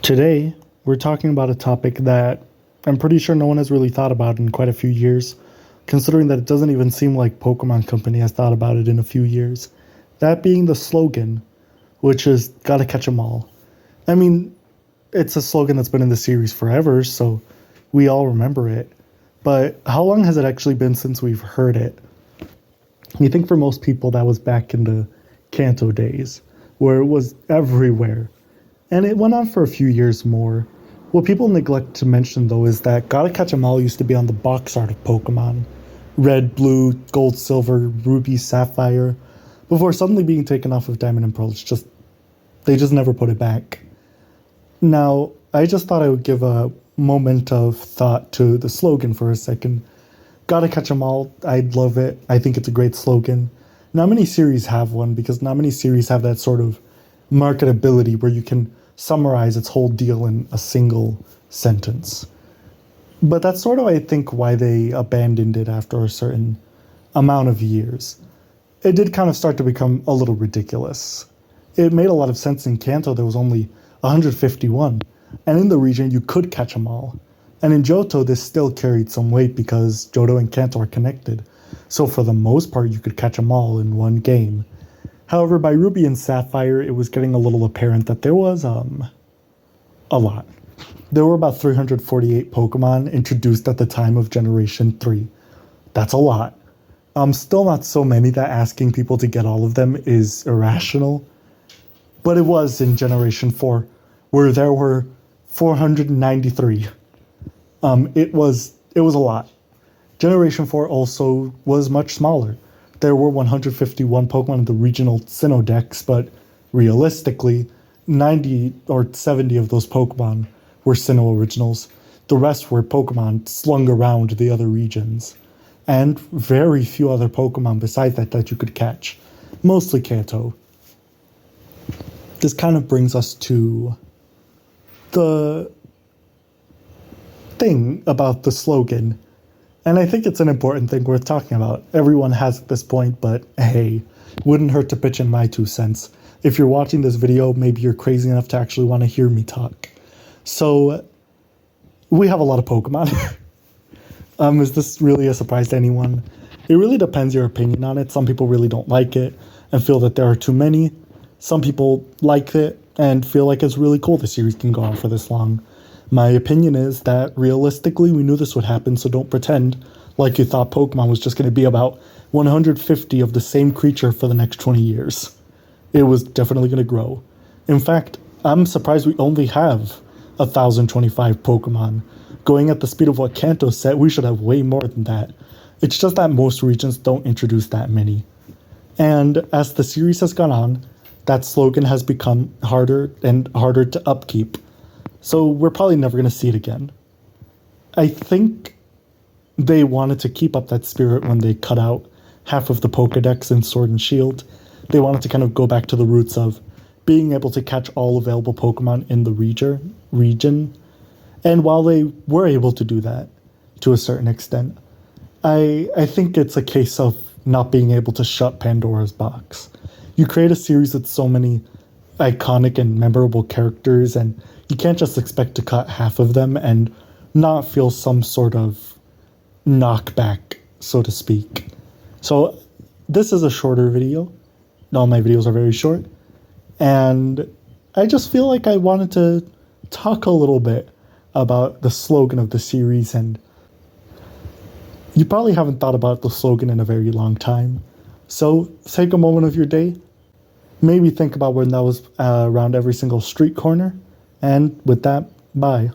Today, we're talking about a topic that I'm pretty sure no one has really thought about in quite a few years, considering that it doesn't even seem like Pokemon Company has thought about it in a few years. That being the slogan, which is gotta catch 'em all. I mean, it's a slogan that's been in the series forever, so we all remember it. But how long has it actually been since we've heard it? You think for most people that was back in the Kanto days, where it was everywhere. And it went on for a few years more. What people neglect to mention, though, is that Gotta Catch 'Em All used to be on the box art of Pokemon. Red, blue, gold, silver, ruby, sapphire, before suddenly being taken off of Diamond and Pearl. They just never put it back. Now, I just thought I would give a moment of thought to the slogan for a second. Gotta catch 'em all. I love it. I think it's a great slogan. Not many series have one because not many series have that sort of marketability where you can summarize its whole deal in a single sentence. But that's sort of, I think, why they abandoned it after a certain amount of years. It did kind of start to become a little ridiculous. It made a lot of sense in Kanto. There was only 151, and in the region you could catch them all. And in Johto, this still carried some weight because Johto and Kanto are connected. So for the most part, you could catch them all in one game. However, by Ruby and Sapphire, it was getting a little apparent that there was a lot. There were about 348 Pokemon introduced at the time of Generation 3. That's a lot. Still not so many that asking people to get all of them is irrational. But it was in Generation 4, where there were 493. It was a lot. Generation 4 also was much smaller. There were 151 Pokemon in the regional Sinnoh Dex, but realistically, 90 or 70 of those Pokemon were Sinnoh originals. The rest were Pokemon slung around the other regions. And very few other Pokemon besides that you could catch. Mostly Kanto. This kind of brings us to the thing about the slogan. And I think it's an important thing worth talking about. Everyone has at this point, but hey, wouldn't hurt to pitch in my 2 cents. If you're watching this video, maybe you're crazy enough to actually want to hear me talk. So, we have a lot of Pokemon. Is this really a surprise to anyone? It really depends your opinion on it. Some people really don't like it and feel that there are too many. Some people like it and feel like it's really cool the series can go on for this long. My opinion is that realistically we knew this would happen, so don't pretend like you thought Pokemon was just going to be about 150 of the same creature for the next 20 years. It was definitely going to grow. In fact, I'm surprised we only have 1,025 Pokemon. Going at the speed of what Kanto said, we should have way more than that. It's just that most regions don't introduce that many. And as the series has gone on, that slogan has become harder and harder to upkeep. So we're probably never going to see it again. I think they wanted to keep up that spirit when they cut out half of the Pokedex in Sword and Shield. They wanted to kind of go back to the roots of being able to catch all available Pokemon in the region. And while they were able to do that to a certain extent, I think it's a case of not being able to shut Pandora's box. You create a series with so many iconic and memorable characters, and you can't just expect to cut half of them and not feel some sort of knockback, so to speak. So this is a shorter video. All my videos are very short. And I just feel like I wanted to talk a little bit about the slogan of the series. And you probably haven't thought about the slogan in a very long time. So take a moment of your day. Maybe think about when that was around every single street corner. And with that, bye.